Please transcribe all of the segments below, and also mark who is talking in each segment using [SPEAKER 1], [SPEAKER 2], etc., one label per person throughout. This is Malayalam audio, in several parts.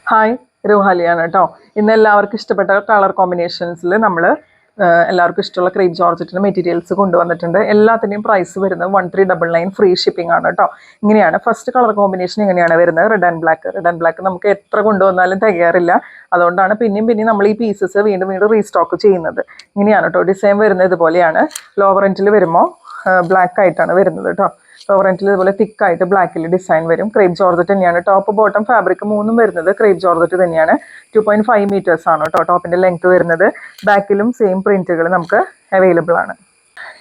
[SPEAKER 1] ഹായ്, റുഹാലിയാണ് കേട്ടോ. ഇന്ന് എല്ലാവർക്കും ഇഷ്ടപ്പെട്ട കളർ കോമ്പിനേഷൻസിൽ നമ്മൾ എല്ലാവർക്കും ഇഷ്ടമുള്ള ക്രേപ്പ് ജോർജറ്റിൻ്റെ മെറ്റീരിയൽസ് കൊണ്ടുവന്നിട്ടുണ്ട്. എല്ലാത്തിൻ്റെയും പ്രൈസ് വരുന്നത് 1399 ഫ്രീ ഷിപ്പിംഗ് ആണ് കേട്ടോ. ഇങ്ങനെയാണ് ഫസ്റ്റ് കളർ കോമ്പിനേഷൻ ഇങ്ങനെയാണ് വരുന്നത്, red and black. Red and black നമുക്ക് എത്ര കൊണ്ടുവന്നാലും തികയാറില്ല. അതുകൊണ്ടാണ് പിന്നെയും നമ്മൾ ഈ പീസസ് വീണ്ടും റീസ്റ്റോക്ക് ചെയ്യുന്നത്. ഇങ്ങനെയാണ് കേട്ടോ ഡിസൈൻ വരുന്നത്. ഇതുപോലെയാണ് ലോവർ എൻഡിൽ വരുമ്പോൾ ബ്ലാക്ക് ആയിട്ടാണ് വരുന്നത് കേട്ടോ. ലോവർ എൻഡിൽ ഇതുപോലെ തിക്കായിട്ട് ബ്ലാക്കിൽ ഡിസൈൻ വരും. ക്രേപ്പ് ജോർജറ്റ് തന്നെയാണ്. ടോപ്പ് ബോട്ടം ഫാബ്രിക് മൂന്നും വരുന്നത് ക്രേപ്പ് ജോർജറ്റ് തന്നെയാണ്. 2.5 മീറ്റേഴ്സ് ആണ് കേട്ടോ ടോപ്പിന്റെ ലെങ്ത് വരുന്നത്. ബാക്കിലും സെയിം പ്രിന്റുകൾ നമുക്ക് അവൈലബിൾ ആണ്.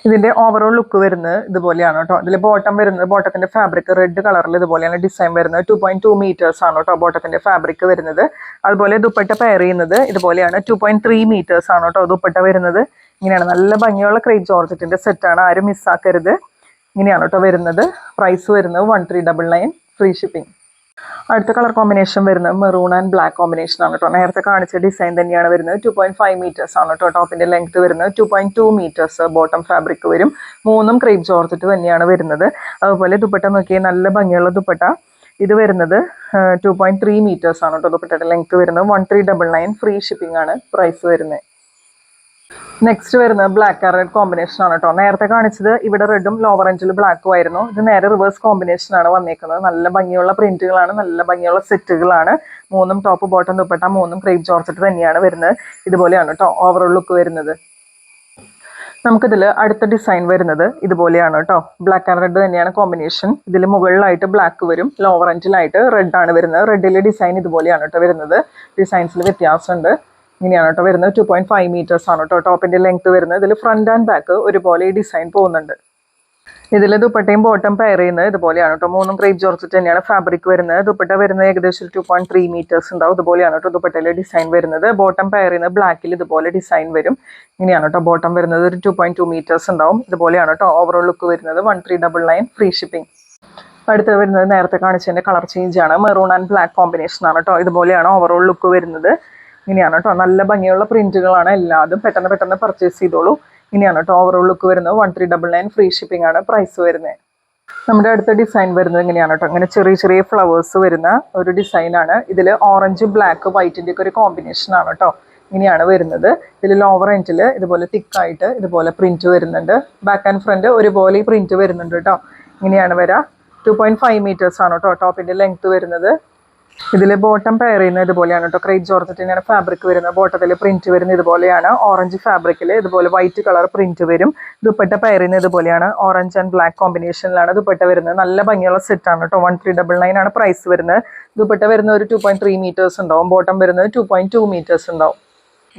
[SPEAKER 1] ഇതിന്റെ ഓവറോൾ ലുക്ക് വരുന്നത് ഇതുപോലെയാണ് കേട്ടോ. ഇതിൽ ബോട്ടം വരുന്നത്, ബോട്ടത്തിന്റെ ഫാബ്രിക് റെഡ് കളറിൽ ഇതുപോലെയാണ് ഡിസൈൻ വരുന്നത്. 2.2 മീറ്റേഴ്സ് ആണ് കേട്ടോ ബോട്ടത്തിന്റെ ഫാബ്രിക് വരുന്നത്. അതുപോലെ ദുപ്പട്ട പെയർ ചെയ്യുന്നത് ഇതുപോലെയാണ്. 2.3 മീറ്റേഴ്സ് ആണ് കേട്ടോ ദുപ്പട്ട വരുന്നത്. ഇങ്ങനെയാണ് നല്ല ഭംഗിയുള്ള ക്രേപ്പ് ജോർജറ്റിന്റെ സെറ്റാണ്, ആരും മിസ്സാക്കരുത്. ഇങ്ങനെയാണ് കേട്ടോ വരുന്നത്. പ്രൈസ് വരുന്നത് 1399 ഫ്രീ ഷിപ്പിംഗ്. അടുത്ത കളർ കോമ്പിനേഷൻ വരുന്നത് മെറൂൺ ആൻഡ് ബ്ലാക്ക് കോമ്പിനേഷൻ ആണ് കേട്ടോ. നേരത്തെ കാണിച്ച ഡിസൈൻ തന്നെയാണ് വരുന്നത്. 2.5 മീറ്റേഴ്സ് ആണ് കേട്ടോ ടോപ്പിന്റെ ലെങ്ത് വരുന്നത്. 2.2 മീറ്റേഴ്സ് ബോട്ടം ഫാബ്രിക് വരും. മൂന്നും ക്രേപ്പ് ജോർജറ്റ് തന്നെയാണ് വരുന്നത്. അതുപോലെ ദുപ്പട്ട നോക്കിയാൽ നല്ല ഭംഗിയുള്ള ദുപ്പട്ട. ഇത് വരുന്നത് 2.3 മീറ്റേഴ്സ് ആണ് കേട്ടോ ദുപ്പട്ടയുടെ ലെങ്ത് വരുന്നത്. 1399 ഫ്രീ ഷിപ്പിംഗ് ആണ് പ്രൈസ് വരുന്നത്. നെക്സ്റ്റ് വരുന്നത് ബ്ലാക്ക് ആൻഡ് റെഡ് കോമ്പിനേഷൻ ആണ് കേട്ടോ. നേരത്തെ കാണിച്ചത് ഇവിടെ റെഡും ലോവർ എൻഡിൽ ബ്ലാക്കും ആയിരുന്നു. ഇത് നേരെ റിവേഴ്സ് കോമ്പിനേഷൻ ആണ് വന്നേക്കുന്നത്. നല്ല ഭംഗിയുള്ള പ്രിന്റുകളാണ്, നല്ല ഭംഗിയുള്ള സെറ്റുകളാണ്. മൂന്നും ടോപ്പ് ബോട്ടം ദുപ്പട്ട മൂന്നും ക്രേപ്പ് ജോർജറ്റ് തന്നെയാണ് വരുന്നത്. ഇതുപോലെയാണ് കേട്ടോ ഓവറോൾ ലുക്ക് വരുന്നത്. നമുക്കിതിൽ അടുത്ത ഡിസൈൻ വരുന്നത് ഇതുപോലെയാണ് കേട്ടോ. ബ്ലാക്ക് ആൻഡ് റെഡ് തന്നെയാണ് കോമ്പിനേഷൻ. ഇതിൽ മുകളിലായിട്ട് ബ്ലാക്ക് വരും, ലോവർ എൻഡിലായിട്ട് റെഡ് ആണ് വരുന്നത്. റെഡിലെ ഡിസൈൻ ഇതുപോലെയാണ് കേട്ടോ വരുന്നത്. ഡിസൈൻസിൽ വ്യത്യാസമുണ്ട്. ഇങ്ങനെയാണ് കേട്ടോ വരുന്നത്. 2.5 മീറ്റേഴ്സ് ആണ് കേട്ടോ ടോപ്പിന്റെ ലെങ്ത് വരുന്നത്. ഇതിൽ ഫ്രണ്ട് ആൻഡ് ബാക്ക് ഒരുപോലെ ഈ ഡിസൈൻ പോകുന്നുണ്ട്. ഇതിൽ ദുപ്പട്ടയും ബോട്ടം പെയർ ചെയ്യുന്നത് ഇതുപോലെയാണ് കേട്ടോ. മൂന്നും ക്രേപ്പ് ജോർജറ്റ് തന്നെയാണ് ഫാബ്രിക് വരുന്നത്. ദുപ്പട്ട വരുന്നത് ഏകദേശം 2.3 മീറ്റേഴ്സ് ഉണ്ടാവും. ഇതുപോലെയാണ് കേട്ടോ ദുപ്പട്ടയിലെ ഡിസൈൻ വരുന്നത്. ബോട്ടം പെയർ ചെയ്യുന്നത് ബ്ലാക്കിൽ ഇതുപോലെ ഡിസൈൻ വരും. ഇങ്ങനെയാണ് കേട്ടോ ബോട്ടം വരുന്നത്. ഒരു 2.2 മീറ്റേഴ്സ് ഉണ്ടാവും. ഇതുപോലെയാണ് കേട്ടോ ഓവറോൾ ലുക്ക് വരുന്നത്. 1399 ഫ്രീ ഷിപ്പിംഗ്. അടുത്ത് വരുന്നത് നേരത്തെ കാണിച്ചതിന്റെ കളർ ചേഞ്ച് ആണ്. മെറൂൺ ആൻഡ് ബ്ലാക്ക് കോമ്പിനേഷൻ ആണ് കേട്ടോ. ഇതുപോലെയാണ് ഓവറോൾ ലുക്ക് വരുന്നത്. ഇങ്ങനെയാണ് കേട്ടോ നല്ല ഭംഗിയുള്ള പ്രിന്റുകളാണ്. എല്ലാതും പെട്ടെന്ന് പർച്ചേസ് ചെയ്തോളൂ. ഇങ്ങനെയാണ് കേട്ടോ ഓവറോൾ ലുക്ക് വരുന്നത്. 1399 ഫ്രീ ഷിപ്പിംഗ് ആണ് പ്രൈസ് വരുന്നത്. നമ്മുടെ അടുത്ത ഡിസൈൻ വരുന്നത് ഇങ്ങനെയാണ് കേട്ടോ. ഇങ്ങനെ ചെറിയ ഫ്ലവേഴ്സ് വരുന്ന ഒരു ഡിസൈനാണ്. ഇതിൽ ഓറഞ്ച് ബ്ലാക്ക് വൈറ്റിൻ്റെ ഒക്കെ ഒരു കോമ്പിനേഷൻ ആണ് കേട്ടോ. ഇങ്ങനെയാണ് വരുന്നത്. ഇതിൽ ലോവർ എൻഡിൽ ഇതുപോലെ തിക്കായിട്ട് ഇതുപോലെ പ്രിന്റ് വരുന്നുണ്ട്. ബാക്ക് ആൻഡ് ഫ്രണ്ട് ഒരുപോലെ ഈ പ്രിന്റ് വരുന്നുണ്ട് കേട്ടോ. ഇങ്ങനെയാണ് വരാം. 2.5 മീറ്റേഴ്സ് ആണ് കേട്ടോ ടോപ്പിന്റെ ലെങ്ത് വരുന്നത്. ഇതിൽ ബോട്ടം പെയർ ചെയ്യുന്നത് ഇതുപോലെയാണ് കേട്ടോ. ക്രേപ്പ് ജോർജറ്റിനാണ് ഫാബ്രിക് വരുന്നത്. ബോട്ടത്തിൽ പ്രിന്റ് വരുന്നത് ഇതുപോലെയാണ്. ഓറഞ്ച് ഫാബ്രിക്കിൽ ഇതുപോലെ വൈറ്റ് കളർ പ്രിന്റ് വരും. ദുപ്പട്ട പെയർ ചെയ്യുന്നത് ഇതുപോലെയാണ്. ഓറഞ്ച് ആൻഡ് ബ്ലാക്ക് കോമ്പിനേഷനിലാണ് ദുപ്പട്ട വരുന്നത്. നല്ല ഭംഗിയുള്ള സെറ്റ് ആണ് കേട്ടോ. 1399 ആണ് പ്രൈസ് വരുന്നത്. ദുപ്പട്ട വരുന്നത് ഒരു 2.3 മീറ്റേഴ്സ് ഉണ്ടാവും. ബോട്ടം വരുന്നത് 2.2 മീറ്റേഴ്സ് ഉണ്ടാവും.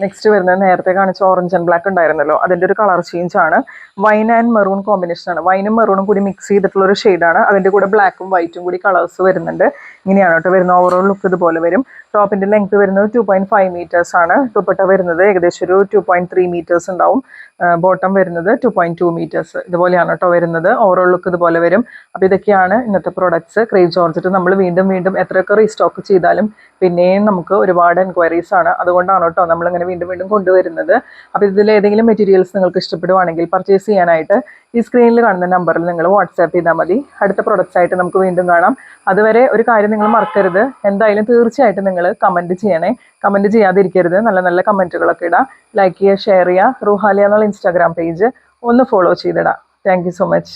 [SPEAKER 1] നെക്സ്റ്റ് വരുന്നത് നേരത്തെ കാണിച്ച ഓറഞ്ച് ആൻഡ് ബ്ലാക്ക് ഉണ്ടായിരുന്നല്ലോ, അതിൻ്റെ ഒരു കളർ ചേഞ്ച് ആണ്. വൈൻ ആൻഡ് മെറൂൺ കോമ്പിനേഷൻ ആണ്. വൈനും മെറൂണും കൂടി മിക്സ് ചെയ്തിട്ടുള്ള ഒരു ഷെയ്ഡാണ്. അതിൻ്റെ കൂടെ ബ്ലാക്കും വൈറ്റും കൂടി കളേഴ്സ് വരുന്നുണ്ട്. ഇങ്ങനെയാണ് കേട്ടോ വരുന്നത്. ഓവറോൾ ലുക്ക് ഇതുപോലെ വരും. ടോപ്പിന്റെ ലെങ്ത് വരുന്നത് 2.5 മീറ്റേഴ്സ് ആണ്. ദുപ്പട്ട വരുന്നത് ഏകദേശം ഒരു 2.3 മീറ്റേഴ്സ് ഉണ്ടാവും. ബോട്ടം വരുന്നത് 2.2 മീറ്റേഴ്സ്. ഇതുപോലെയാണ് കേട്ടോ വരുന്നത്. ഓവറോൾ ലുക്ക് ഇതുപോലെ വരും. അപ്പോൾ ഇതൊക്കെയാണ് ഇന്നത്തെ പ്രോഡക്ട്സ്. ക്രേപ്പ് ജോർജറ്റ് നമ്മൾ വീണ്ടും എത്രയൊക്കെ റീസ്റ്റോക്ക് ചെയ്താലും പിന്നെയും നമുക്ക് ഒരുപാട് എൻക്വയറീസ് ആണ്. അതുകൊണ്ടാണ് കേട്ടോ നമ്മളിങ്ങനെ വീണ്ടും കൊണ്ടുവരുന്നത്. അപ്പോൾ ഇതിൽ ഏതെങ്കിലും മെറ്റീരിയൽസ് നിങ്ങൾക്ക് ഇഷ്ടപ്പെടുവാണെങ്കിൽ പർച്ചേസ് ചെയ്യാനായിട്ട് ഈ സ്ക്രീനിൽ കാണുന്ന നമ്പറിൽ നിങ്ങൾ വാട്സാപ്പ് ചെയ്താൽ മതി. അടുത്ത പ്രൊഡക്ട്സ് ആയിട്ട് നമുക്ക് വീണ്ടും കാണാം. അതുവരെ ഒരു കാര്യം നിങ്ങൾ മറക്കരുത്, എന്തായാലും തീർച്ചയായിട്ടും നിങ്ങൾ കമൻറ്റ് ചെയ്യണേ. കമൻറ്റ് ചെയ്യാതിരിക്കരുത്. നല്ല കമൻറ്റുകളൊക്കെ ഇടാം. ലൈക്ക് ചെയ്യുക, ഷെയർ ചെയ്യുക. റുഹാലിയ എന്നുള്ള ഇൻസ്റ്റാഗ്രാം പേജ് ഒന്ന് ഫോളോ ചെയ്തിടാം. Thank you so much.